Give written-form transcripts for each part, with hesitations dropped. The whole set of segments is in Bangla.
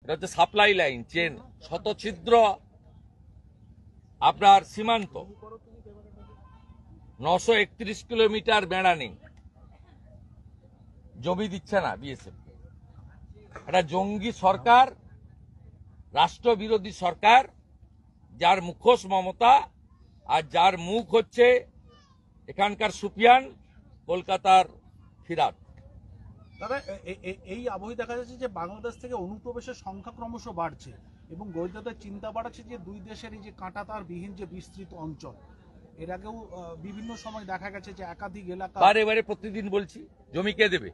এটা হচ্ছে সাপ্লাই লাইন, চেন, শতছিদ্র আপনার সীমান্ত, 931 কিলোমিটার বেড়া নেই, জমি দিচ্ছে না বিএসএফ। একটা জঙ্গি সরকার, রাষ্ট্রবিরোধী সরকার, যার মুখোশ মমতা আর যার মুখ হচ্ছে এখানকার সুপিয়ান, কলকাতার ফিরাত। দাদা, এই আবহে দেখা যাচ্ছে যে বাংলাদেশ থেকে অনুপ্রবেশের সংখ্যা ক্রমশ বাড়ছে এবং গোয়েন্দাদের চিন্তা বাড়াচ্ছে যে দুই দেশের এই যে কাঁটাতার বিহীন যে বিস্তৃত অঞ্চল, এর আগেও বিভিন্ন সময় দেখা গেছে যে একাধিক এলাকা বারে বারে প্রতিদিন বলছি, জমি কে দেবে?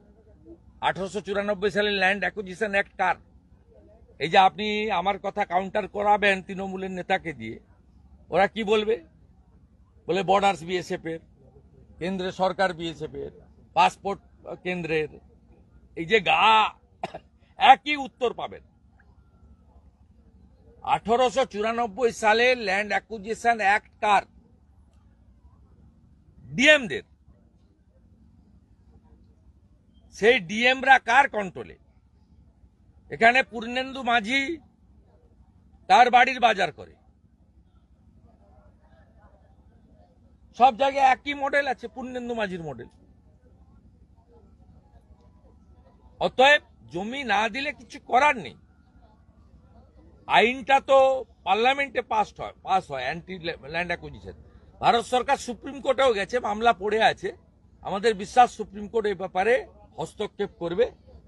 1894 সালের ল্যান্ড অ্যাকুইজিশন অ্যাক্ট কার? এই যে আপনি আমার কথা কাউন্টার করাবেন তৃণমূলের নেতাকে দিয়ে, ওরা কি বলবে? বলে বর্ডার্স বিএসএফ এর, কেন্দ্রের সরকার বিএসএফ এর, পাসপোর্ট কেন্দ্রের। এই যে একই উত্তর পাবেন। 1894 সালে ল্যান্ড অ্যাকুইজিশন অ্যাক্ট কার? ডিএমদের। সেই ডিএমরা কার কন্ট্রোলে? এখানে পূর্ণেন্দু মাঝি তার বাড়ির বাজার করে। সব জায়গায় একই মডেল আছে, পূর্ণেন্দু মাঝির মডেল। অতএব জমি না দিলে কিছু করার নেই। আইনটা তো পার্লামেন্টে পাস হয় অ্যান্টি ল্যান্ড অ্যাকুইজিশন। ভারত সরকার সুপ্রিম কোর্টেও গেছে, মামলা পড়ে আছে। আমাদের বিশ্বাস সুপ্রিম কোর্ট এই ব্যাপারে হস্তক্ষেপ করবে,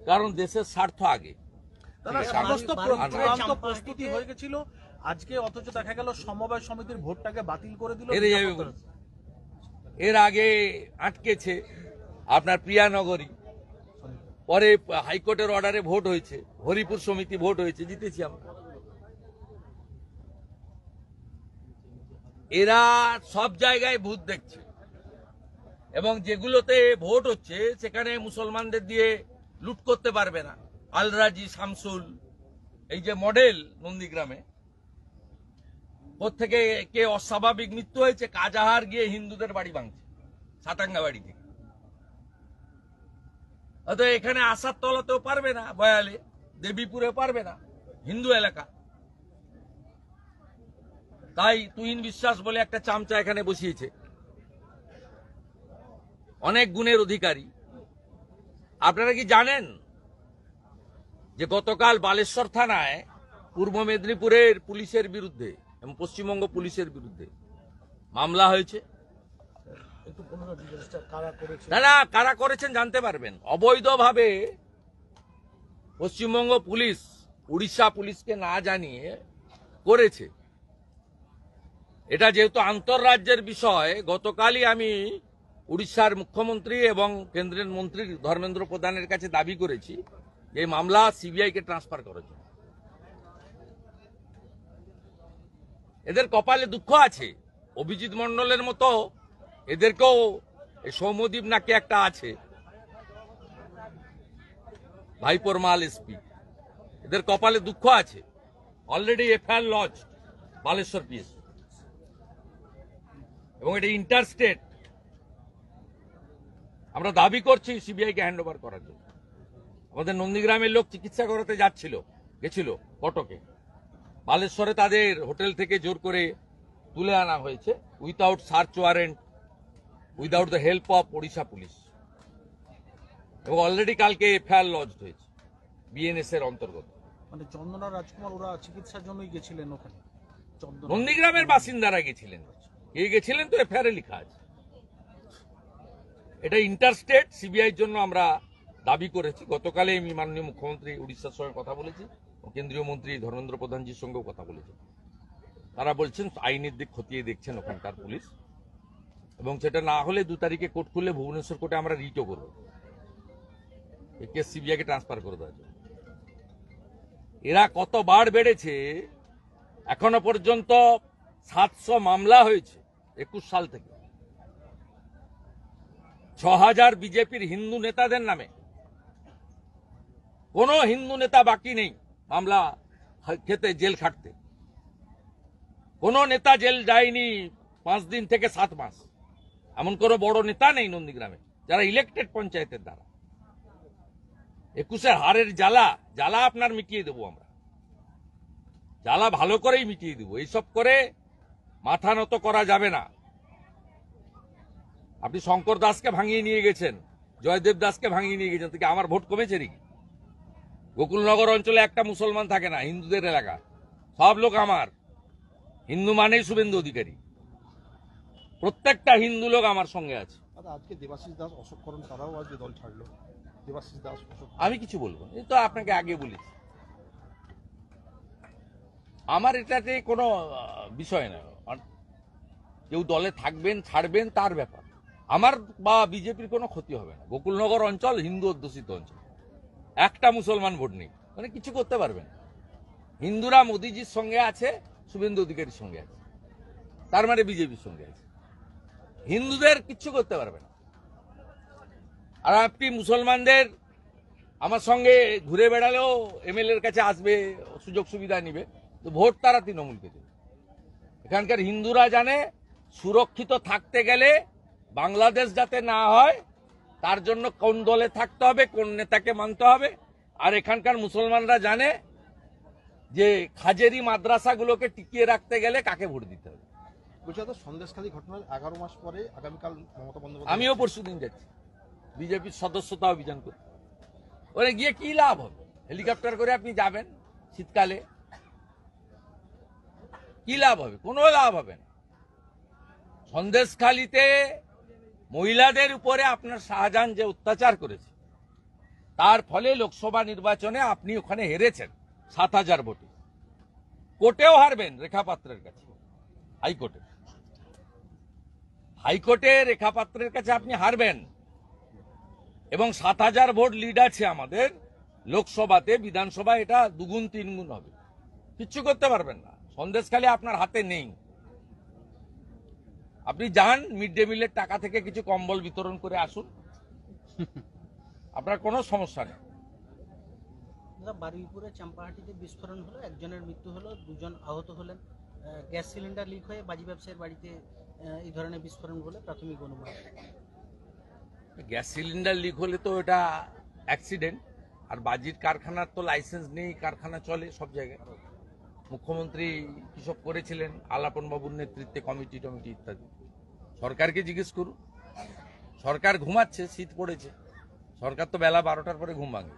কারণ দেশের স্বার্থ আগে। সমস্ত প্রস্তুতি হয়ে গেছিল আজকে, অথচ দেখা গেল সমবায় সমিতির ভোটটাকে বাতিল করে দিল। এর আগে আটকেছে আপনার প্রিয়ানগরী, পরে হাইকোর্টের অর্ডারে ভোট হয়েছে, হরিপুর সমিতি ভোট হয়েছে, জিতেছি আমরা। এরা সব জায়গায় ভূত দেখছে, এবং যেগুলোতে ভোট হচ্ছে সেখানে মুসলমানদের দিয়ে লুট করতে পারবে না। আলরাজি, শামসুল, এই যে মডেল নন্দীগ্রামে, কোত্থেকে কে অস্বাভাবিক মৃত্যু হয়েছে, কাজাহার গিয়ে হিন্দুদের বাড়ি ভাঙছে, সাটাঙ্গা বাড়ি থেকে। অতএব এখানে আসার তলাতেও পারবে না, বয়ালে, দেবীপুরে পারবে না, হিন্দু এলাকা। তাই তুহিন বিশ্বাস বলে একটা চামচা এখানে বসিয়েছে, অনেক গুণের অধিকারী। আপনারা কি জানেন যে গতকাল বালেশ্বর থানায় পূর্ব মেদিনীপুরের পুলিশের বিরুদ্ধে এবং পশ্চিমবঙ্গ পুলিশের বিরুদ্ধে মামলা হয়েছে? না, কারা করেছেন জানতে পারবেন। অবৈধভাবে পশ্চিমবঙ্গ পুলিশ উড়িষ্যা পুলিশকে না জানিয়ে করেছে। এটা যেহেতু আন্তঃরাজ্যের বিষয়, গতকালই আমি উড়িষ্যার মুখ্যমন্ত্রী এবং কেন্দ্রের মন্ত্রী ধর্মেন্দ্র প্রধানের কাছে দাবি করেছি যে এই মামলা সিবিআই কে ট্রান্সফার করেছে। এদের কপালে দুঃখ আছে, অভিজিৎ মন্ডলের মতো এদেরকেও, সৌম্যদীপ নাকি একটা আছে, ভাইপোর মাল এসপি, এদের কপালে দুঃখ আছে। Already FIR lodge Baleshwar PS, এবং এটা ইন্টারস্টেট। আমরা দাবি করছি সিবিআই কে হ্যান্ড ওভার করার জন্য। আমাদের নন্দীগ্রামের লোক চিকিৎসা করাতে গেছিল কটকে, বালেশ্বরে তাদের হোটেল থেকে জোর করে তুলে আনা হয়েছে, without search warrant, without the help of Odisha police. এবং অলরেডি কালকে এফআইআর লজ হয়েছে বিএনএস এর অন্তর্গত। মানে চন্দনা রাজকুমার ওরা চিকিৎসার জন্যই গেছিলেন ওখানে, নন্দীগ্রামের বাসিন্দারা গেছিলেন। কে গেছিলেন তো এফআইআর লেখা আছে। এটা ইন্টারস্টেট, সিবিআই এর জন্য আমরা দাবি করেছি। গতকালে আমি মাননীয় মুখ্যমন্ত্রী উড়িষ্যার সঙ্গে কথা বলেছি, কেন্দ্রীয় মন্ত্রী ধর্মেন্দ্র প্রধানজির সঙ্গেও কথা বলেছি। তারা বলছেন আইনের দিক খতিয়ে দেখছেন ওখানকার পুলিশ, এবং সেটা না হলে 2 তারিখে কোর্ট খুললে ভুবনেশ্বর কোর্টে আমরা রিটও করব, এই কেস সিবিআই কে ট্রান্সফার করে দেওয়ার জন্য। এরা কতবার বেড়েছে, এখনো পর্যন্ত 700 মামলা হয়েছে 21 সাল থেকে। 6000 বিজেপির হিন্দু নেতাদের নামে। কোন হিন্দু নেতা বাকি নেই মামলা খেতে, জেল খাটতে। কোন নেতা জেল যায়নি 5 দিন থেকে 7 মাস। এমন কোন বড় নেতা নেই নন্দীগ্রামে যারা ইলেক্টেড পঞ্চায়েতের দ্বারা। 21-এর হারের জ্বালা আপনার মিটিয়ে দেবো আমরা। জ্বালা ভালো করেই মিটিয়ে দিব। এইসব করে মাথা নত করা যাবে না। আপনি শঙ্কর দাসকে ভাঙিয়ে নিয়ে গেছেন, জয়দেব দাসকে ভাঙিয়ে নিয়ে গেছেন, থেকে আমার ভোট কমেছে নাকি? গোকুলনগর অঞ্চলে একটা মুসলমান থাকে না, হিন্দুদের এলাকা, সব লোক আমার। হিন্দু মানেই শুভেন্দু অধিকারী, প্রত্যেকটা হিন্দু লোক আমার সঙ্গে আছে। দাদা আজকে দেবাশিস দাস, অশোক করণ তারাও আজকে দল ছাড়লো। দেবাশিস দাস, অশোক, আমি কিছু বলবো না, এই তো আপনাকে আগে বলেছি। আমার এটাতে কোনো বিষয় না। কেউ দলে থাকবেন ছাড়বেন তার ব্যাপার, আমার বা বিজেপির কোনো ক্ষতি হবে না। গোকুলনগর অঞ্চল হিন্দু অধ্যুষিত অঞ্চল, একটা মুসলমান ভোট নেই, মানে কিছু করতে পারবেন। হিন্দুরা মোদিজির সঙ্গে আছে, শুভেন্দু অধিকারীর সঙ্গে আছে, তার মানে বিজেপির সঙ্গে আছে। হিন্দুদের কিচ্ছু করতে পারবে না। আর আপনি মুসলমানদের আমার সঙ্গে ঘুরে বেড়ালেও এমএলএর কাছে আসবে, সুযোগ সুবিধা নিবে, তো ভোট তারা তৃণমূলকে দেবে। এখানকার হিন্দুরা জানে সুরক্ষিত থাকতে গেলে বাংলাদেশ যাতে না হয় তার জন্য কোন দলে থাকতে হবে, কোন নেতাকে মানতে হবে। আর এখানকার মুসলমানরা জানে যে খাজেরি মাদ্রাসাগুলোকে টিকিয়ে রাখতে গেলে কাকে ভোট দিতে হবে। বলছি দাদা, সন্দেশখালী ঘটনার 11 মাস পরে আগামীকাল মমতা বন্দ্যোপাধ্যায়, আমিও পরশুদিন যাচ্ছি বিজেপির সদস্যতা অভিযান করতে। ওরে গিয়ে কি লাভ হবে? হেলিকপ্টার করে আপনি যাবেন শীতকালে, কি লাভ হবে? কোনো লাভ হবে না। সন্দেশখালীতে মহিলাদের উপরে আপনার শাহজাহান যে অত্যাচার করেছে, তার ফলে লোকসভা নির্বাচনে আপনি ওখানে হেরেছেন 7,000 ভোটে। কোর্টেও হারবেন রেখা পাত্রের কাছে, হাইকোর্টে। হাইকোর্টে রেখা পাত্রের কাছে আপনি হারবেন, এবং 7,000 ভোট লিড আছে আমাদের লোকসভাতে। বিধানসভায় এটা 2 গুণ 3 গুণ হবে। কিচ্ছু করতে পারবেন না। সন্দেশখালী আপনার হাতে নেই। আপনি যান, মিড ডে মিলের টাকা থেকে কিছু কম্বল বিতরণ করে আসুন, আপনার কোনো সমস্যা নেই। বারুইপুরে চাম্পাহাটিতে বিস্ফোরণ হলো, একজনের মৃত্যু হলো, 2 জন আহত হলেন। গ্যাস সিলিন্ডার লিক হয়ে বাজি ব্যবসায়ীর বাড়িতে এই ধরনের বিস্ফোরণ বলে প্রাথমিক অনুমান। গ্যাস সিলিন্ডার লিক হলে তো এটা অ্যাক্সিডেন্ট। আর বাজির কারখানার তো লাইসেন্স নেই, কারখানা চলে সব জায়গায়। মুখ্যমন্ত্রী কিসব করেছিলেন আলাপন বাবুর নেতৃত্বে, কমিটি টমিটি ইত্যাদি। সরকারকে জিজ্ঞেস করুন। সরকার ঘুমাচ্ছে, শীত পড়েছে, সরকার তো বেলা 12টার পরে ঘুম ভাঙে।